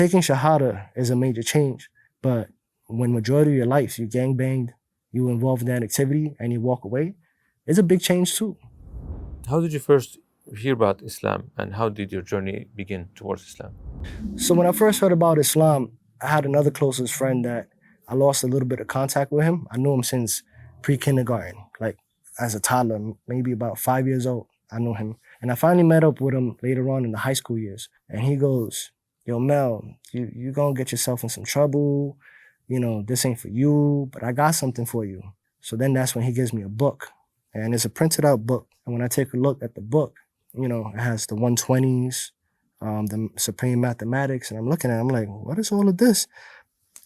Taking Shahada is a major change, but when majority of your life you gangbanged, you were involved in that activity, and you walk away, it's a big change too. How did you first hear about Islam, and how did your journey begin towards Islam? So when I first heard about Islam, I had another closest friend that I lost a little bit of contact with him. I knew him since pre-kindergarten, like as a toddler, maybe about 5 years old. I knew him. And I finally met up with him later on in the high school years. And he goes, yo, Mel, you gonna get yourself in some trouble. You know, this ain't for you, but I got something for you. So then that's when he gives me a book. And it's a printed out book. And when I take a look at the book, you know, it has the 120s, the Supreme Mathematics, and I'm looking at it, I'm like, what is all of this?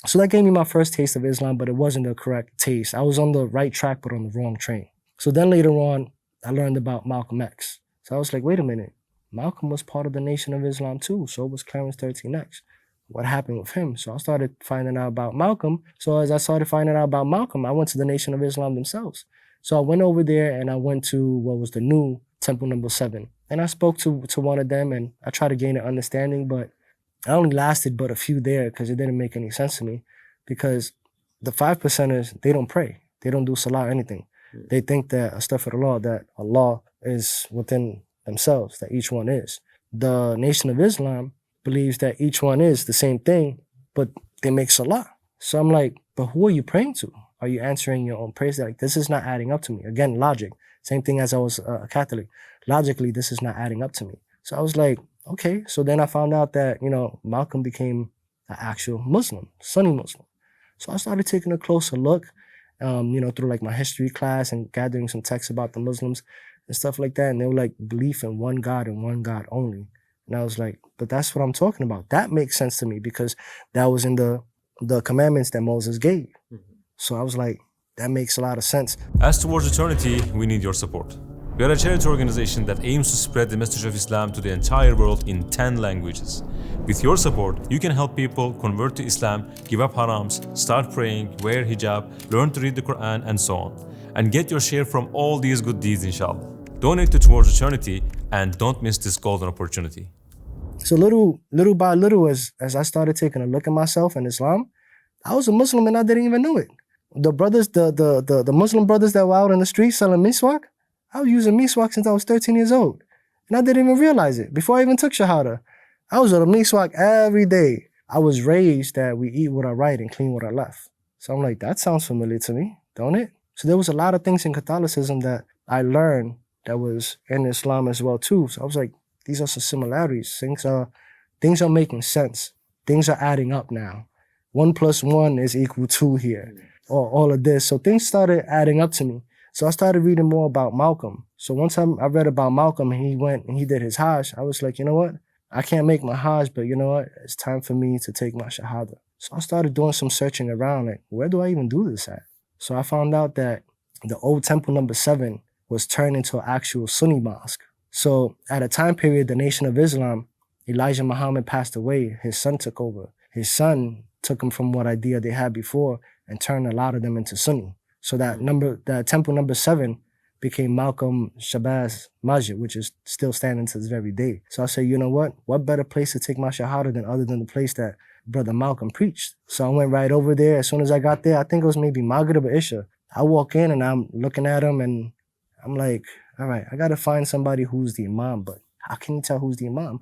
So that gave me my first taste of Islam, but it wasn't the correct taste. I was on the right track, but on the wrong train. So then later on, I learned about Malcolm X. So I was like, wait a minute, Malcolm was part of the Nation of Islam too. So was Clarence 13X. What happened with him? So I started finding out about Malcolm. So as I started finding out about Malcolm, I went to the Nation of Islam themselves. So I went over there and I went to what was the new Temple number 7. And I spoke to one of them and I tried to gain an understanding, but I only lasted but a few there because it didn't make any sense to me. Because the 5%ers, they don't pray. They don't do salah or anything. They think that astaghfirullah, that Allah is within themselves, that each one is. The Nation of Islam believes that each one is the same thing, but they make salah. So I'm like, but who are you praying to? Are you answering your own prayers? Like, this is not adding up to me. Again, logic. Same thing as I was a Catholic. Logically, this is not adding up to me. So I was like, okay. So then I found out that, you know, Malcolm became an actual Muslim, Sunni Muslim. So I started taking a closer look, you know, through like my history class and gathering some texts about the Muslims and stuff like that. And they were like, belief in one God and one God only. And I was like, but that's what I'm talking about. That makes sense to me because that was in the commandments that Moses gave. So I was like, that makes a lot of sense. As towards eternity, we need your support. We are a charity organization that aims to spread the message of Islam to the entire world in 10 languages. With your support, you can help people convert to Islam, give up harams, start praying, wear hijab, learn to read the Quran, and so on. And get your share from all these good deeds, inshallah. Donate to Towards Eternity and don't miss this golden opportunity. So little by little, as I started taking a look at myself and Islam, I was a Muslim and I didn't even know it. The brothers, the Muslim brothers that were out in the streets selling miswak, I was using miswak since I was 13 years old. And I didn't even realize it. Before I even took Shahada, I was on a miswak every day. I was raised that we eat with our right and clean with our left. So I'm like, that sounds familiar to me, don't it? So there was a lot of things in Catholicism that I learned that was in Islam as well too. So I was like, these are some similarities. Things are making sense. Things are adding up now. 1 + 1 is equal 2 here, or all of this. So things started adding up to me. So I started reading more about Malcolm. So once I read about Malcolm and he went and he did his Hajj, I was like, you know what? I can't make my Hajj, but you know what? It's time for me to take my Shahada. So I started doing some searching around, like, where do I even do this at? So I found out that the old Temple number 7 was turned into an actual Sunni mosque. So at a time period, the Nation of Islam, Elijah Muhammad passed away. His son took over. His son took him from what idea they had before and turned a lot of them into Sunni. So that Temple number 7 became Malcolm Shabazz Masjid, which is still standing to this very day. So I said, you know what better place to take my Shahada than other than the place that Brother Malcolm preached? So I went right over there. As soon as I got there, I think it was maybe Maghrib or Isha. I walk in and I'm looking at him and I'm like, all right, I got to find somebody who's the Imam, but how can you tell who's the Imam?